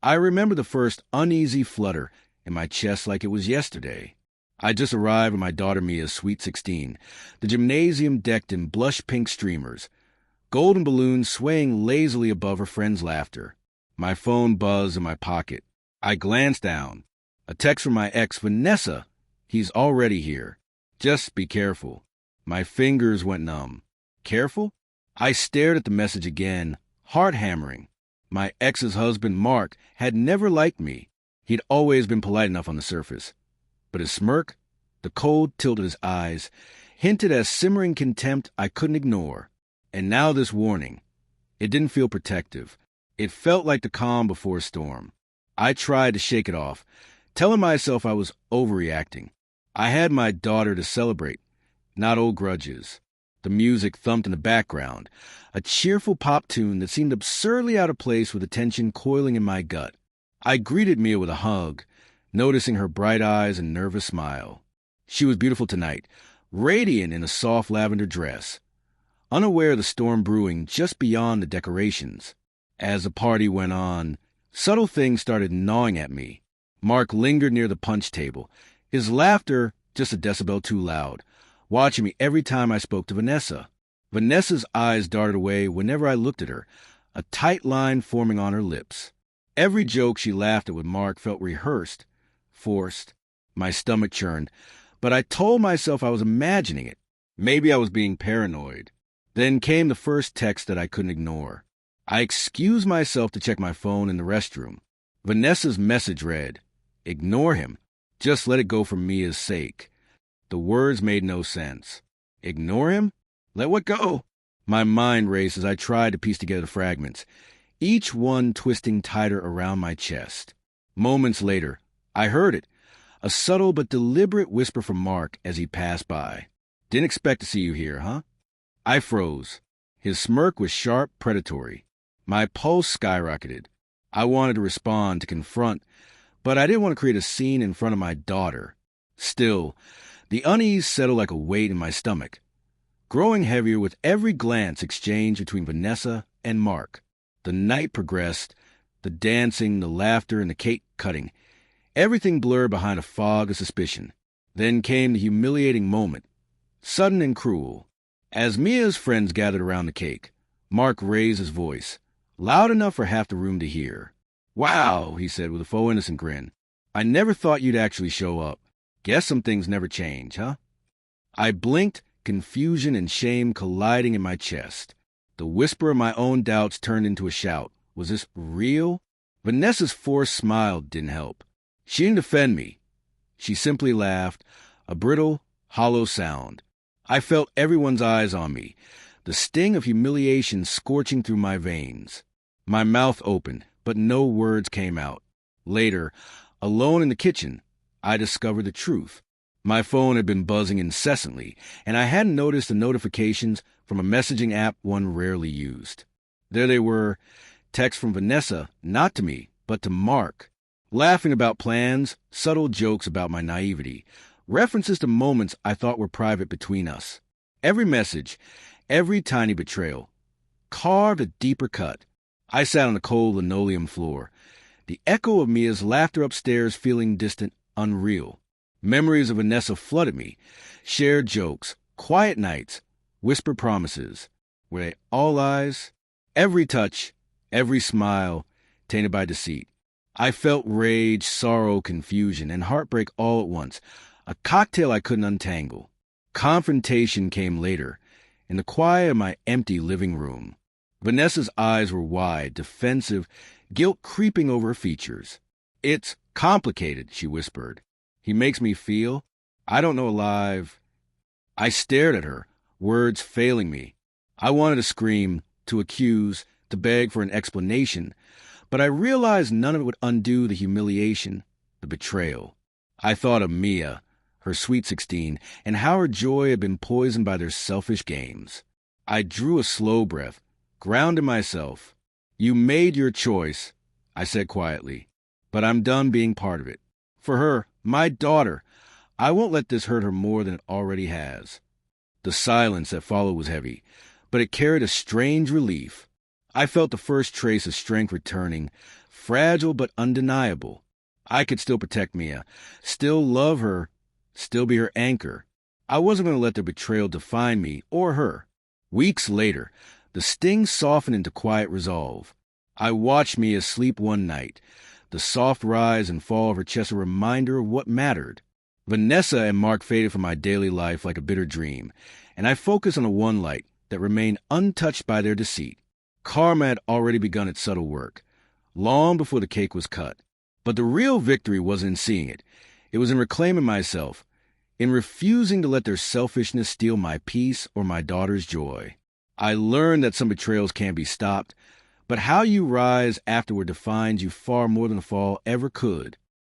I remember the first uneasy flutter in my chest like it was yesterday. I just arrived at my daughter Mia's Sweet 16, the gymnasium decked in blush pink streamers, golden balloons swaying lazily above her friends' laughter. My phone buzzed in my pocket. I glanced down. A text from my ex, Vanessa. He's already here. Just be careful. My fingers went numb. Careful? I stared at the message again, heart hammering. My ex's husband, Mark, had never liked me. He'd always been polite enough on the surface. But his smirk, the cold tilt of his eyes, hinted at simmering contempt I couldn't ignore. And now this warning. It didn't feel protective. It felt like the calm before a storm. I tried to shake it off, telling myself I was overreacting. I had my daughter to celebrate, not old grudges. The music thumped in the background, a cheerful pop tune that seemed absurdly out of place with the tension coiling in my gut. I greeted Mia with a hug, noticing her bright eyes and nervous smile. She was beautiful tonight, radiant in a soft lavender dress, unaware of the storm brewing just beyond the decorations. As the party went on, subtle things started gnawing at me. Mark lingered near the punch table, his laughter just a decibel too loud, watching me every time I spoke to Vanessa. Vanessa's eyes darted away whenever I looked at her, a tight line forming on her lips. Every joke she laughed at with Mark felt rehearsed, forced. My stomach churned, but I told myself I was imagining it. Maybe I was being paranoid. Then came the first text that I couldn't ignore. I excused myself to check my phone in the restroom. Vanessa's message read, "Ignore him. Just let it go for Mia's sake." The words made no sense. Ignore him? Let what go? My mind raced as I tried to piece together the fragments, each one twisting tighter around my chest. Moments later, I heard it, a subtle but deliberate whisper from Mark as he passed by. "Didn't expect to see you here, huh?" I froze. His smirk was sharp, predatory. My pulse skyrocketed. I wanted to respond, to confront, but I didn't want to create a scene in front of my daughter. Still, the unease settled like a weight in my stomach, growing heavier with every glance exchanged between Vanessa and Mark. The night progressed, the dancing, the laughter, and the cake cutting. Everything blurred behind a fog of suspicion. Then came the humiliating moment, sudden and cruel. As Mia's friends gathered around the cake, Mark raised his voice, loud enough for half the room to hear. "Wow," he said with a faux innocent grin. "I never thought you'd actually show up. Guess some things never change, huh?" I blinked, confusion and shame colliding in my chest. The whisper of my own doubts turned into a shout. Was this real? Vanessa's forced smile didn't help. She didn't defend me. She simply laughed, a brittle, hollow sound. I felt everyone's eyes on me, the sting of humiliation scorching through my veins. My mouth opened, but no words came out. Later, alone in the kitchen, I discovered the truth. My phone had been buzzing incessantly, and I hadn't noticed the notifications from a messaging app one rarely used. There they were, texts from Vanessa, not to me, but to Mark, laughing about plans, subtle jokes about my naivety, references to moments I thought were private between us. Every message, every tiny betrayal, carved a deeper cut. I sat on the cold linoleum floor, the echo of Mia's laughter upstairs feeling distant, unreal. Memories of Vanessa flooded me, shared jokes, quiet nights, whispered promises. Were they all lies? Every touch, every smile, tainted by deceit. I felt rage, sorrow, confusion, and heartbreak all at once, a cocktail I couldn't untangle. Confrontation came later, in the quiet of my empty living room. Vanessa's eyes were wide, defensive, guilt creeping over her features. "It's complicated," she whispered. "He makes me feel, I don't know, alive." I stared at her, words failing me. I wanted to scream, to accuse, to beg for an explanation, but I realized none of it would undo the humiliation, the betrayal. I thought of Mia, her Sweet 16, and how her joy had been poisoned by their selfish games. I drew a slow breath, grounded myself. "You made your choice," I said quietly, "but I'm done being part of it. For her, my daughter, I won't let this hurt her more than it already has." The silence that followed was heavy, but it carried a strange relief. I felt the first trace of strength returning, fragile but undeniable. I could still protect Mia, still love her, still be her anchor. I wasn't going to let their betrayal define me or her. Weeks later, the sting softened into quiet resolve. I watched Mia sleep one night, the soft rise and fall of her chest a reminder of what mattered. Vanessa and Mark faded from my daily life like a bitter dream, and I focused on the one light that remained untouched by their deceit. Karma had already begun its subtle work, long before the cake was cut. But the real victory wasn't in seeing it. It was in reclaiming myself, in refusing to let their selfishness steal my peace or my daughter's joy. I learned that some betrayals can't be stopped, but how you rise afterward defines you far more than the fall ever could.